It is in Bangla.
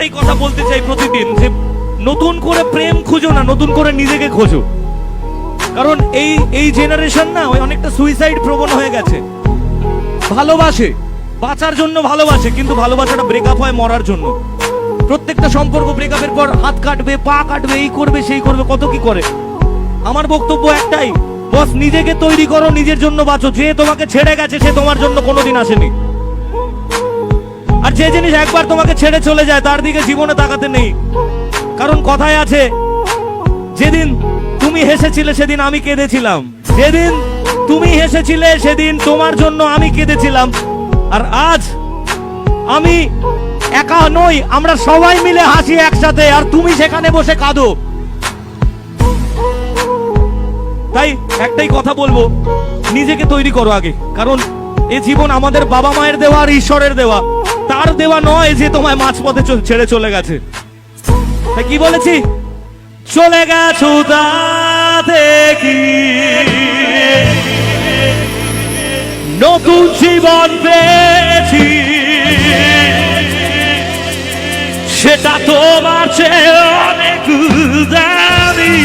একটাই কথা বলতে চাই প্রতিদিন, যে নতুন করে প্রেম খুঁজো না, নতুন করে নিজেকে খোঁজো। কারণ এই জেনারেশন না ওই অনেকটা সুইসাইড প্রবণ হয়ে গেছে। ভালোবাসে, বাঁচার জন্য ভালোবাসে, কিন্তু ভালোবাসাটা ব্রেকআপ হয় মরার জন্য। প্রত্যেকটা সম্পর্ক ব্রেকআপের পর হাত কাটবে, পা কাটবে, এই করবে সেই করবে, কত কি করে। আমার বক্তব্য একটাই, বস নিজেকে তৈরি করো, নিজের জন্য বাঁচো। যে তোমাকে ছেড়ে গেছে সে তোমার জন্য কোনোদিন আসেনি। আর যে জিনিস একবার তোমাকে ছেড়ে চলে যায় তার দিকে জীবনে তাকাতে নেই। কারণ কথায় আছে, যেদিন তুমি হেসেছিলে সেদিন আমি কেঁদেছিলাম, যেদিন তুমি হেসেছিলে সেদিন তোমার জন্য আমি কেঁদেছিলাম। আর আজ আমি একা নই, আমরা সবাই মিলে হাসি একসাথে, আর তুমি সেখানে বসে কাঁদো। তাই একটাই কথা বলবো, নিজেকে তৈরি করো আগে। কারণ এ জীবন আমাদের বাবা মায়ের দেওয়া আর ঈশ্বরের দেওয়া, তার দেওয়া নয় যে তোমায় মাঝপথে ছেড়ে চলে গেছে। তাই কি বলেছি, চলে গেছো তাতে কি নতুন জীবন পেয়েছি, সেটা তোমার চেয়ে অনেক দামি।